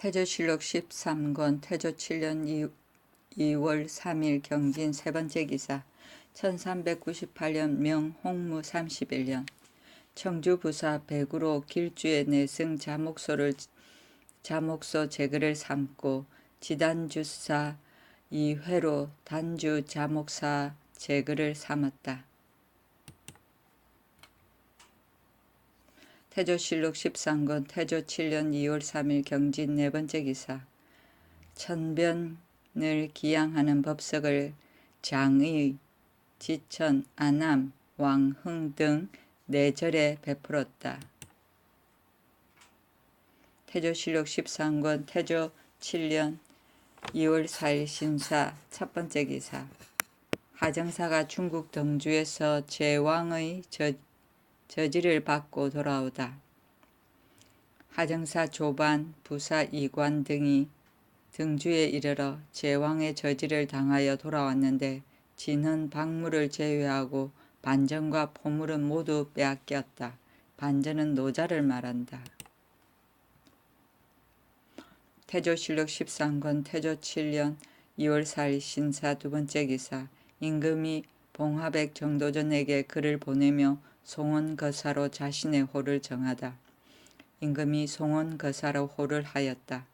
태조실록 13권 태조 7년 2월 3일 경진 세 번째 기사 1398년 명 홍무 31년 청주 부사 백으로 길주의 내승 자목소 제글을 삼고 지단주사 이회로 단주 자목사 제글을 삼았다. 태조실록 13권 태조 7년 2월 3일 경진 네 번째 기사 천변을 기양하는 법석을 장의, 지천, 안암, 왕흥 등 네 절에 베풀었다. 태조실록 13권 태조 7년 2월 4일 신사 첫 번째 기사 하정사가 중국 등주에서 제왕의 저지를 받고 돌아오다. 하정사 조반, 부사 이관 등이 등주에 이르러 제왕의 저지를 당하여 돌아왔는데 진은 박물을 제외하고 반전과 포물은 모두 빼앗겼다. 반전은 노자를 말한다. 태조실록 13권 태조 7년 2월 4일 신사 두 번째 기사 임금이 봉화백 정도전에게 글을 보내며 송원거사로 자신의 호를 정하다. 임금이 송원거사로 호를 하였다.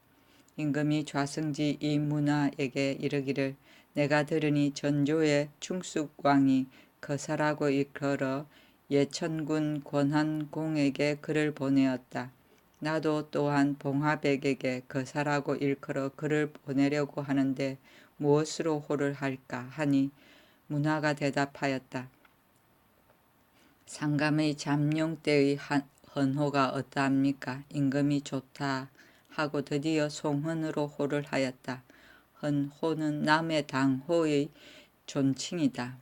임금이 좌승지 이문화에게 이르기를 내가 들으니 전조의 충숙왕이 거사라고 일컬어 예천군 권한공에게 글을 보내었다. 나도 또한 봉화백에게 거사라고 일컬어 글을 보내려고 하는데 무엇으로 호를 할까 하니 문화가 대답하였다. 상감의 잠룡 때의 헌호가 어떠합니까? 임금이 좋다 하고 드디어 송헌으로 호를 하였다. 헌호는 남의 당호의 존칭이다.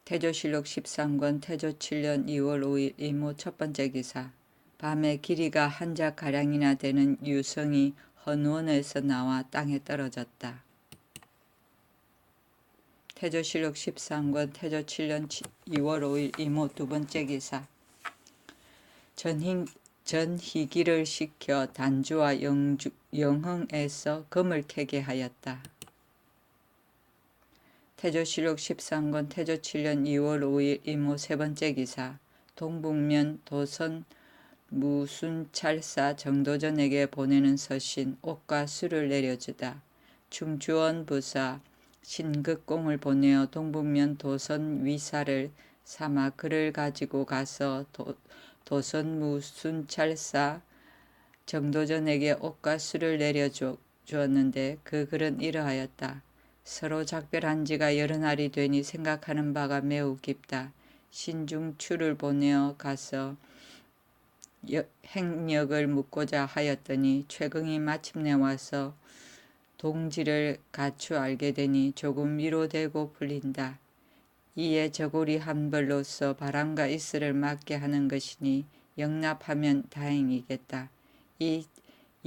태조실록 13권 태조 7년 2월 5일 이모 첫 번째 기사 밤에 길이가 한 자가량이나 되는 유성이 헌원에서 나와 땅에 떨어졌다. 태조실록 13권 태조 7년 2월 5일 이모 두 번째 기사 전희기를 시켜 단주와 영흥에서 금을 캐게 하였다. 태조실록 13권 태조 7년 2월 5일 이모 세 번째 기사 동북면 도선 무순찰사 정도전에게 보내는 서신 옷과 술을 내려주다. 충주원 부사 신극공을 보내어 동북면 도선 위사를 삼아 그를 가지고 가서 도선 무순찰사 정도전에게 옷과 술을 내려주었는데 그 글은 이러하였다. 서로 작별한 지가 여러 날이 되니 생각하는 바가 매우 깊다. 신중추를 보내어 가서 행력을 묻고자 하였더니 최경이 마침내 와서 동지를 갖추 알게 되니 조금 위로되고 풀린다. 이에 저고리 한 벌로서 바람과 이슬을 막게 하는 것이니 영납하면 다행이겠다.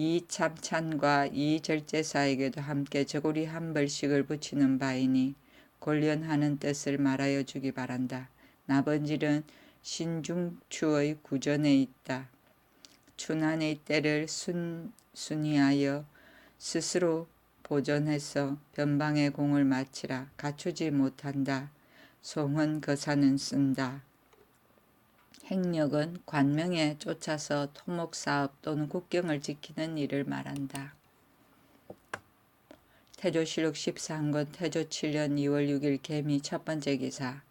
이 참찬과 이 절제사에게도 함께 저고리 한 벌씩을 붙이는 바이니 곤련하는 뜻을 말하여 주기 바란다. 나번질은 신중추의 구전에 있다. 춘한의 때를 순이하여 스스로 보존해서 변방의 공을 마치라. 갖추지 못한다. 송헌 거사는 쓴다. 행력은 관명에 쫓아서 토목사업 또는 국경을 지키는 일을 말한다. 태조실록 13권 태조 7년 2월 6일 개미 첫 번째 기사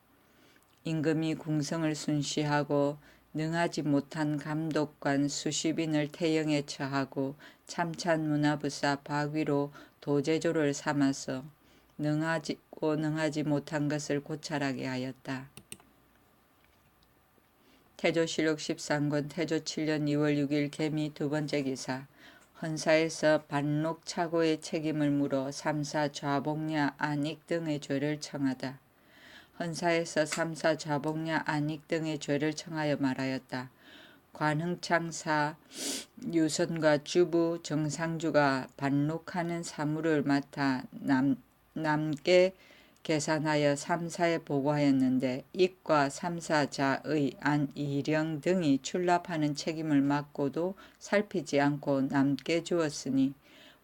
임금이 궁성을 순시하고 능하지 못한 감독관 수십인을 태영에 처하고 참찬 문화부사 박위로 도제조를 삼아서 능하지 못한 것을 고찰하게 하였다. 태조실록 13권 태조 7년 2월 6일 개미 두 번째 기사 헌사에서 반록착오의 책임을 물어 삼사 좌복냐 안익 등의 죄를 청하다. 헌사에서 삼사 좌복냐 안익 등의 죄를 청하여 말하였다. 관흥창사 유선과 주부 정상주가 반록하는 사무를 맡아 남께 계산하여 3사에 보고하였는데 익과 3사자의 안 이령 등이 출납하는 책임을 맡고도 살피지 않고 남게 주었으니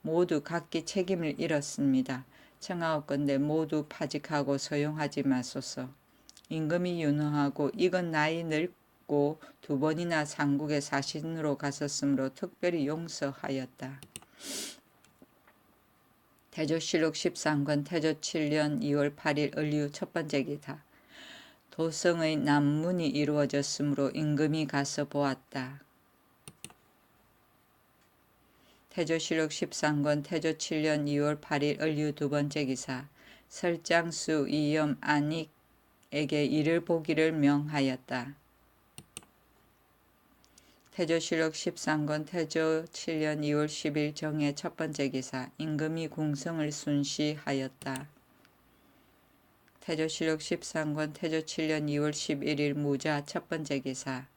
모두 각기 책임을 잃었습니다. 청하옵건대 모두 파직하고 소용하지 마소서. 임금이 윤허하고 이건 나이 늙고 2번이나 상국에 사신으로 갔었으므로 특별히 용서하였다. 태조실록 13권 태조 7년 2월 8일 을류 첫 번째 기사. 도성의 남문이 이루어졌으므로 임금이 가서 보았다. 태조실록 13권 태조 7년 2월 8일 을류 두 번째 기사. 설장수 이염 안익에게 이를 보기를 명하였다. 태조실록 13권 태조 7년 2월 10일 정의 첫 번째 기사. 임금이 궁성을 순시하였다. 태조실록 13권 태조 7년 2월 11일 무자 첫 번째 기사.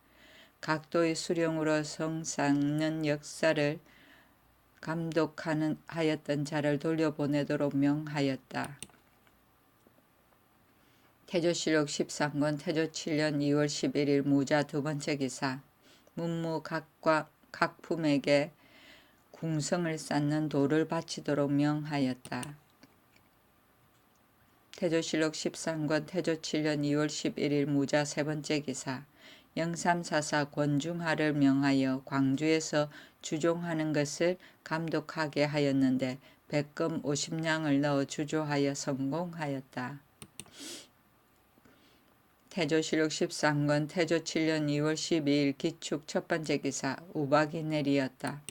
각도의 수령으로 성 쌓는 역사를 감독하였던 자를 돌려보내도록 명하였다. 태조실록 13권 태조 7년 2월 11일 무자 두 번째 기사. 문무 각품에게 궁성을 쌓는 도를 바치도록 명하였다. 태조실록 13권 태조 7년 2월 11일 무자 세 번째 기사. 영삼사사 권중하를 명하여 광주에서 주종하는 것을 감독하게 하였는데 백금 50냥을 넣어 주조하여 성공하였다. 태조실록 13권 태조 7년 2월 12일 기축 첫 번째 기사. 우박이 내리었다.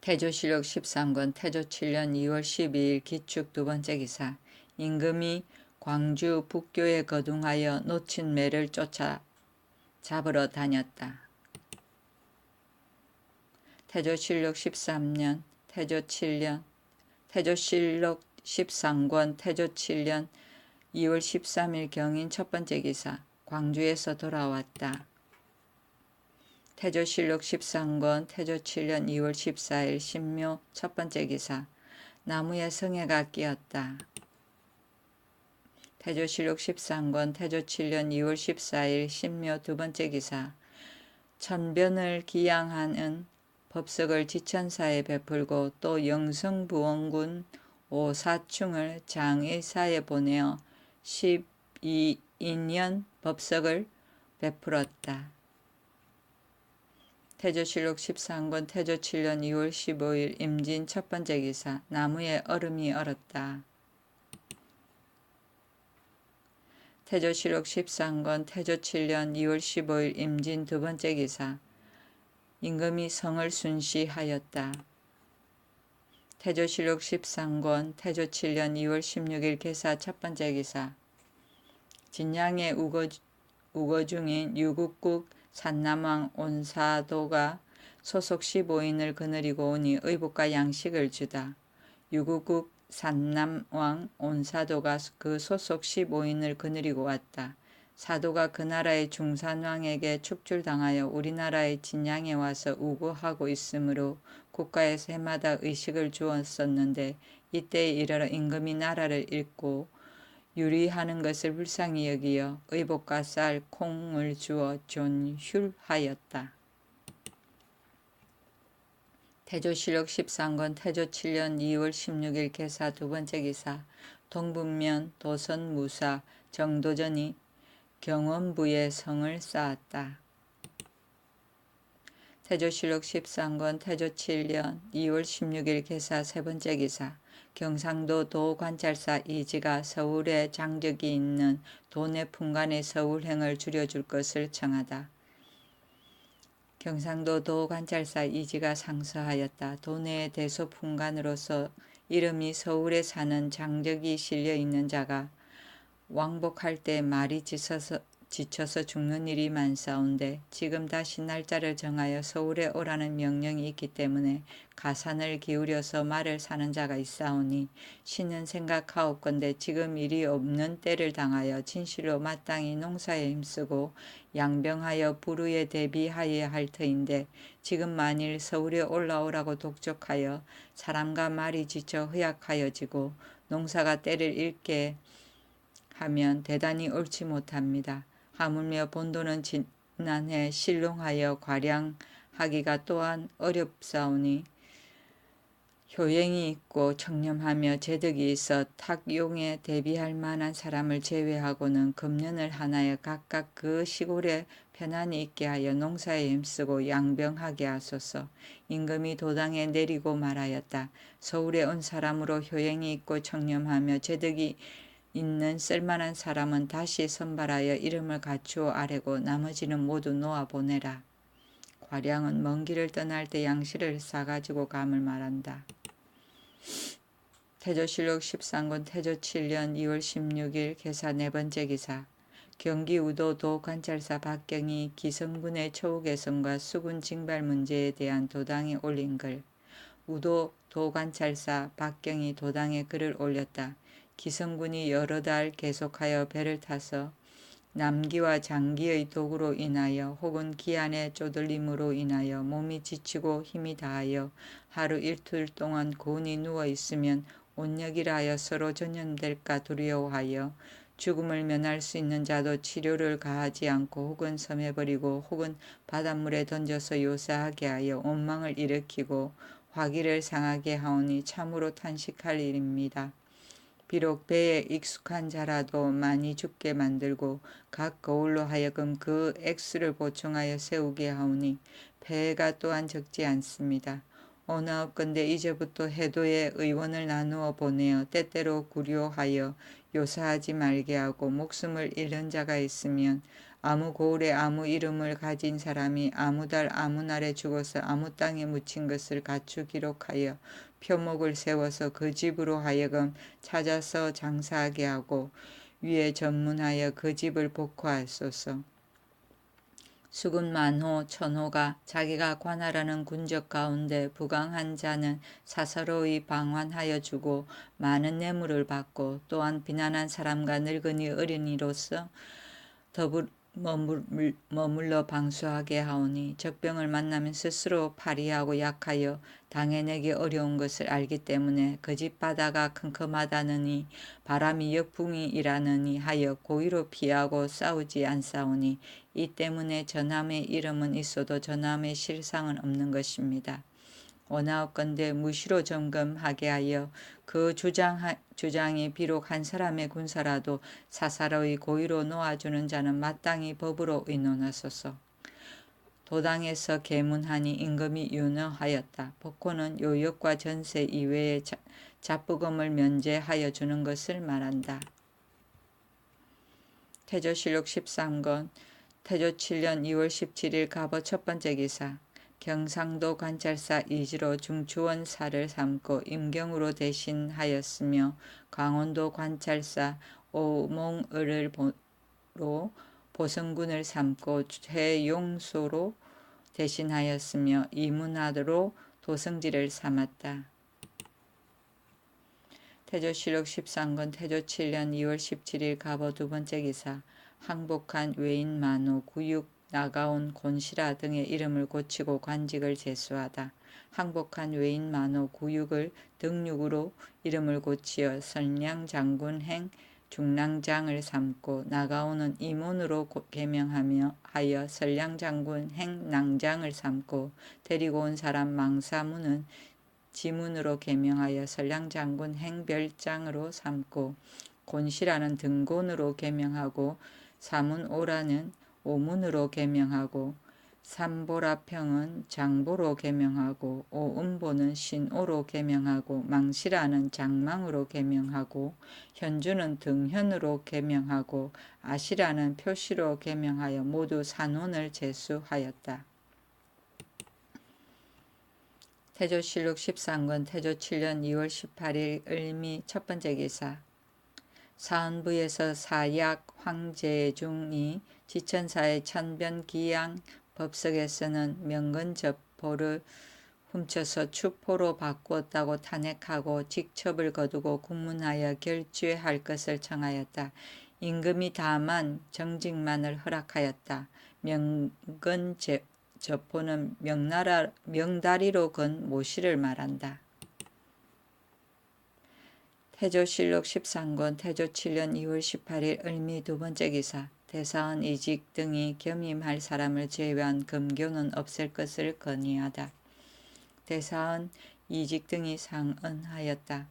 태조실록 13권 태조 7년 2월 12일 기축 두 번째 기사. 임금이 광주 북교에 거둥하여 놓친 매를 쫓아 잡으러 다녔다. 태조실록 13년 태조 7년 태조실록 13권 태조 7년 2월 13일 경인 첫 번째 기사. 광주에서 돌아왔다. 태조실록 13권 태조 7년 2월 14일 신묘 첫 번째 기사. 나무에 성에가 끼었다. 태조실록 13권 태조 7년 2월 14일 신묘 두 번째 기사. 천변을 기양하는 법석을 지천사에 베풀고 또 영성부원군 오사충을 장의사에 보내어 12인연 법석을 베풀었다. 태조실록 13권 태조 7년 2월 15일 임진 첫 번째 기사. 나무에 얼음이 얼었다. 태조실록 13권 태조 7년 2월 15일 임진 두 번째 기사. 임금이 성을 순시하였다. 태조실록 13권 태조 7년 2월 16일 개사 첫 번째 기사. 진양의 우거 중인 유국국 산남왕 온사도가 소속 15인을 거느리고 오니 의복과 양식을 주다. 유국국 산남왕 온사도가 그 소속 15인을 거느리고 왔다. 사도가 그 나라의 중산왕에게 축출당하여 우리나라의 진양에 와서 우거하고 있으므로 국가에서 해마다 의식을 주었었는데 이때에 이르러 임금이 나라를 잃고 유리하는 것을 불쌍히 여기어 의복과 쌀, 콩을 주어 존휼하였다. 태조실록 13권 태조 7년 2월 16일 개사 두 번째 기사. 동북면 도선무사 정도전이 경원부에 성을 쌓았다. 태조실록 13권 태조 7년 2월 16일 개사 세 번째 기사. 경상도 도관찰사 이지가 서울에 장적이 있는 도내 품간의 서울행을 줄여줄 것을 청하다. 경상도 도관찰사 이지가 상서하였다. 도내의 대소품간으로서 이름이 서울에 사는 장적이 실려있는 자가 왕복할 때 말이 지쳐서 죽는 일이 많사온데 지금 다시 날짜를 정하여 서울에 오라는 명령이 있기 때문에 가산을 기울여서 말을 사는 자가 있사오니 신은 생각하옵건대 지금 일이 없는 때를 당하여 진실로 마땅히 농사에 힘쓰고 양병하여 불후에 대비하여야 할 터인데 지금 만일 서울에 올라오라고 독촉하여 사람과 말이 지쳐 허약하여지고 농사가 때를 잃게 하면 대단히 옳지 못합니다. 하물며 본도는 지난해 실롱하여 과량하기가 또한 어렵사오니 효행이 있고 청렴하며 재덕이 있어 탁용에 대비할 만한 사람을 제외하고는 금년을 하나여 각각 그 시골에 편안히 있게 하여 농사에 힘쓰고 양병하게 하소서. 임금이 도당에 내리고 말하였다. 서울에 온 사람으로 효행이 있고 청렴하며 재덕이 있는 쓸만한 사람은 다시 선발하여 이름을 갖추어 아래고 나머지는 모두 놓아 보내라. 과량은 먼 길을 떠날 때 양식을 싸가지고 감을 말한다. 태조실록 13권 태조 7년 2월 16일 개사 네 번째 기사. 경기 우도 도관찰사 박경이 기성군의 처우 개선과 수군 징발 문제에 대한 도당에 올린 글. 우도 도관찰사 박경이 도당에 글을 올렸다. 기성군이 여러 달 계속하여 배를 타서 남기와 장기의 도구로 인하여 혹은 기한의 쪼들림으로 인하여 몸이 지치고 힘이 다하여 하루 일틀 동안 고운히 누워 있으면 온역이라 하여 서로 전염될까 두려워하여 죽음을 면할 수 있는 자도 치료를 가하지 않고 혹은 섬해버리고 혹은 바닷물에 던져서 요사하게 하여 원망을 일으키고 화기를 상하게 하오니 참으로 탄식할 일입니다. 비록 배에 익숙한 자라도 많이 죽게 만들고 각 거울로 하여금 그 액수를 보충하여 세우게 하오니 폐해가 또한 적지 않습니다. 오나옵건대 이제부터 해도에 의원을 나누어 보내어 때때로 구려하여 요사하지 말게 하고 목숨을 잃는 자가 있으면 아무 고을에 아무 이름을 가진 사람이 아무 달 아무 날에 죽어서 아무 땅에 묻힌 것을 갖추 기록하여 표목을 세워서 그 집으로 하여금 찾아서 장사하게 하고 위에 전문하여 그 집을 복호하소서. 수군 만호 천호가 자기가 관할하는 군적 가운데 부강한 자는 사사로이 방환하여 주고 많은 뇌물을 받고 또한 비난한 사람과 늙은이 어린이로서 머물러 방수하게 하오니 적병을 만나면 스스로 파리하고 약하여 당해내기 어려운 것을 알기 때문에 그 집 바다가 컴컴하다느니 바람이 역풍이 일하느니 하여 고의로 피하고 싸우지 않사오니 이 때문에 전함의 이름은 있어도 전함의 실상은 없는 것입니다. 원하옵건대 무시로 점검하게 하여 그 주장이 비록 한 사람의 군사라도 사사로이 고의로 놓아주는 자는 마땅히 법으로 의논하소서. 도당에서 계문하니 임금이 윤허하였다. 복호는 요역과 전세 이외에 잡부금을 면제하여 주는 것을 말한다. 태조실록 13권 태조 7년 2월 17일 갑오 첫 번째 기사. 경상도 관찰사 이지로 중추원사를 삼고 임경으로 대신하였으며 강원도 관찰사 오몽을을 보성군을 삼고 최용소로 대신하였으며 이문하로 도성지를 삼았다. 태조실록 13권 태조 7년 2월 17일 갑오 두 번째 기사. 항복한 외인 만호 구육 나가온 곤시라 등의 이름을 고치고 관직을 제수하다. 항복한 외인 만호 구육을 등육으로 이름을 고치어 선량장군 행 중랑장을 삼고 나가온은 이문으로 개명하며 하여 선량장군 행 낭장을 삼고 데리고 온 사람 망사문은 지문으로 개명하여 선량장군 행 별장으로 삼고 곤시라는 등곤으로 개명하고 사문오라는 오문으로 개명하고 삼보라평은 장보로 개명하고 오음보는 신오로 개명하고 망시라는 장망으로 개명하고 현주는 등현으로 개명하고 아시라는 표시로 개명하여 모두 산원을 제수하였다. 태조실록 13권 태조 7년 2월 18일 을미 첫 번째 기사. 사헌부에서 사약 황제중이 지천사의 천변기양 법석에서는 명근저포를 훔쳐서 추포로 바꾸었다고 탄핵하고 직첩을 거두고 국문하여 결죄할 것을 청하였다. 임금이 다만 정직만을 허락하였다. 명근저포는 명다리로 건 모시를 말한다. 태조실록 13권 태조 7년 2월 18일 을미 두 번째 기사. 대사원 이직 등이 겸임할 사람을 제외한 금교는 없앨 것을 건의하다. 대사원 이직 등이 상언하였다.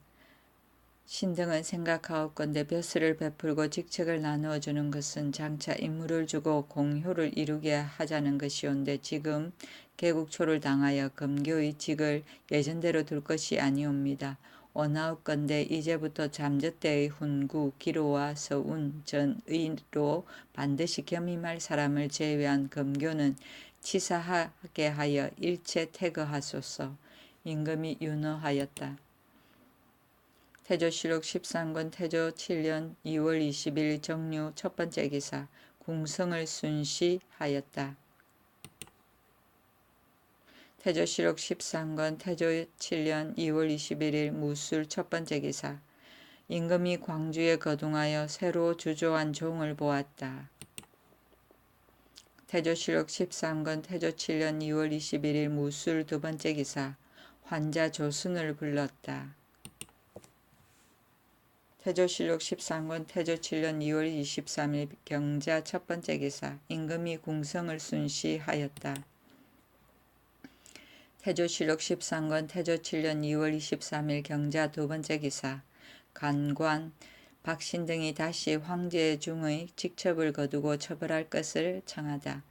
신등은 생각하옵건대 벼슬을 베풀고 직책을 나누어 주는 것은 장차 임무를 주고 공효를 이루게 하자는 것이온데 지금 개국초를 당하여 금교의 직을 예전대로 둘 것이 아니옵니다. 원하옵건대 이제부터 잠저때의 훈구, 기로와 서운, 전의로 반드시 겸임할 사람을 제외한 금교는 치사하게 하여 일체 퇴거하소서. 임금이 윤허하였다. 태조실록 13권 태조 7년 2월 20일 정류 첫 번째 기사. 궁성을 순시하였다. 태조실록 13권 태조 7년 2월 21일 무술 첫 번째 기사. 임금이 광주에 거둥하여 새로 주조한 종을 보았다. 태조실록 13권 태조 7년 2월 21일 무술 두 번째 기사. 환자 조순을 불렀다. 태조실록 13권 태조 7년 2월 23일 경자 첫 번째 기사. 임금이 궁성을 순시하였다. 태조실록 13권 태조 7년 2월 23일 경자 두 번째 기사. 간관 박신등이 다시 황제 중의 직첩을 거두고 처벌할 것을 청하다.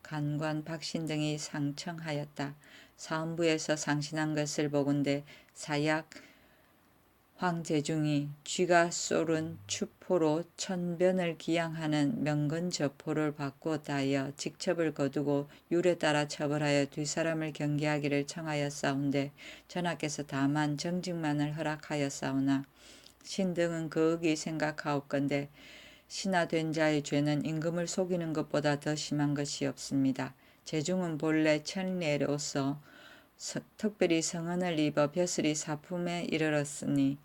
간관 박신등이 상청하였다. 사헌부에서 상신한 것을 보건대 사약 황제중이 쥐가 쏘른 추포로 천변을 기양하는 명근저포를 바꾸었다 하여 직첩을 거두고 율에 따라 처벌하여 뒷사람을 경계하기를 청하였사온데 전하께서 다만 정직만을 허락하였사오나 신등은 거역이 생각하옵건대 신하된 자의 죄는 임금을 속이는 것보다 더 심한 것이 없습니다. 제중은 본래 천례로서 특별히 성언을 입어 벼슬이 사품에 이르렀으니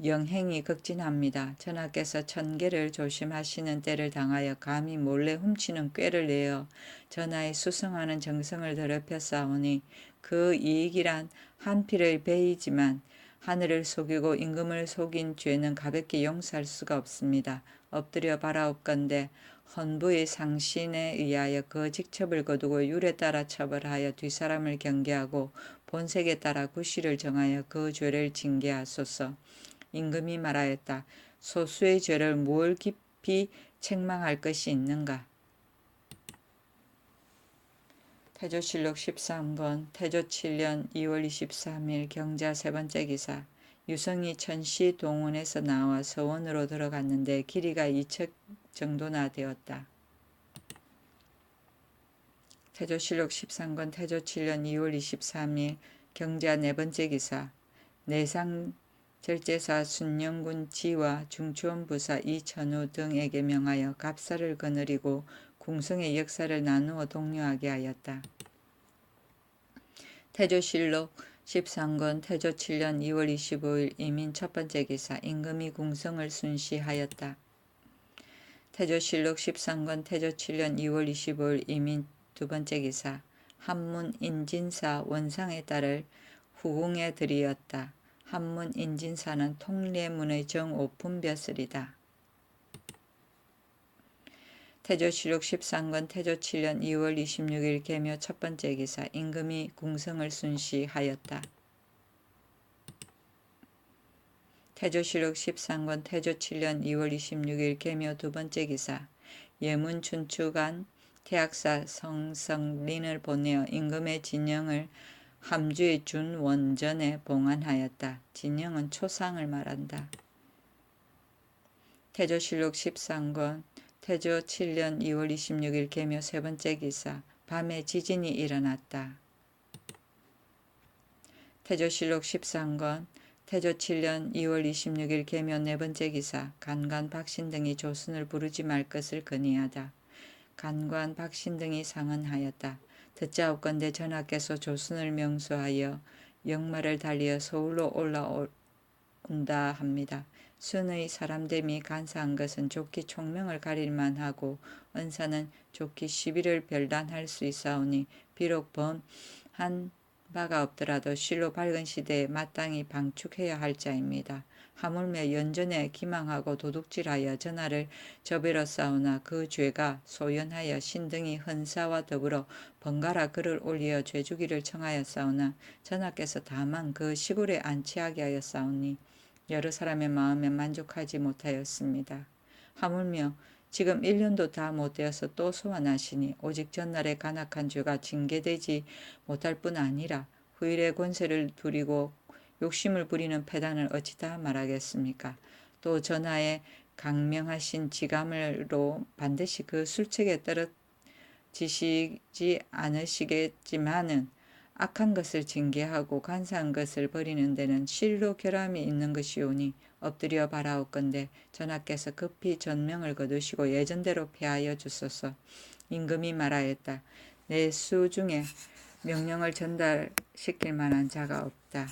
영행이 극진합니다. 전하께서 천계를 조심하시는 때를 당하여 감히 몰래 훔치는 꾀를 내어 전하의 수성하는 정성을 더럽혔사오니 그 이익이란 한 필의 배이지만 하늘을 속이고 임금을 속인 죄는 가볍게 용서할 수가 없습니다. 엎드려 바라옵건대 헌부의 상신에 의하여 그 직첩을 거두고 율에 따라 처벌하여 뒷사람을 경계하고 본색에 따라 구시를 정하여 그 죄를 징계하소서. 임금이 말하였다. 소수의 죄를 무얼 깊이 책망할 것이 있는가. 태조실록 13권 태조 7년 2월 23일 경자 세 번째 기사. 유성이 천시 동원에서 나와 서원으로 들어갔는데 길이가 2척 정도나 되었다. 태조실록 13권 태조 7년 2월 23일 경자 네 번째 기사. 내상 절제사 순영군 지와 중추원부사 이천우 등에게 명하여 갑사를 거느리고 궁성의 역사를 나누어 독려하게 하였다. 태조실록 13권 태조 7년 2월 25일 이민 첫 번째 기사. 임금이 궁성을 순시하였다. 태조실록 13권 태조 7년 2월 25일 이민 두 번째 기사. 한문 인진사 원상의 딸을 후궁에 들이었다. 한문 인진사는 통례문의 정오품 벼슬이다. 태조실록 13권 태조 7년 2월 26일 계묘 첫 번째 기사. 임금이 궁성을 순시하였다. 태조실록 13권 태조 7년 2월 26일 계묘 두 번째 기사. 예문 춘추간 태학사 성성린을 보내어 임금의 진영을 함주의 준원전에 봉안하였다. 진영은 초상을 말한다. 태조실록 13권 태조 7년 2월 26일 계묘 세 번째 기사. 밤에 지진이 일어났다. 태조실록 13권 태조 7년 2월 26일 계묘 네 번째 기사. 간관 박신 등이 조순을 부르지 말 것을 건의하다. 간관 박신등이 상언하였다. 듣자옵건대 전하께서 조선을 명수하여 역마를 달리어 서울로 올라온다 합니다. 순의 사람됨이 간사한 것은 좋기 총명을 가릴만 하고 은사는 좋기 시비를 별단할 수 있사오니 비록 범한 바가 없더라도 실로 밝은 시대에 마땅히 방축해야 할 자입니다. 하물며 연전에 기망하고 도둑질하여 전하를 저배로 싸우나 그 죄가 소연하여 신등이 헌사와 더불어 번갈아 그를 올리어 죄주기를 청하였사오나 전하께서 다만 그 시골에 안치하게 하였사오니 여러 사람의 마음에 만족하지 못하였습니다. 하물며 지금 1년도 다 못되어서 또 소환하시니 오직 전날의 간악한 죄가 징계되지 못할 뿐 아니라 후일의 권세를 두리고 욕심을 부리는 패단을 어찌다 말하겠습니까? 또 전하의 강명하신 지감으로 반드시 그 술책에 떨어지시지 않으시겠지만은 악한 것을 징계하고 간사한 것을 버리는 데는 실로 결함이 있는 것이오니 엎드려 바라옵건대 전하께서 급히 전명을 거두시고 예전대로 폐하여 주소서. 임금이 말하였다. 내 수 중에 명령을 전달시킬 만한 자가 없다.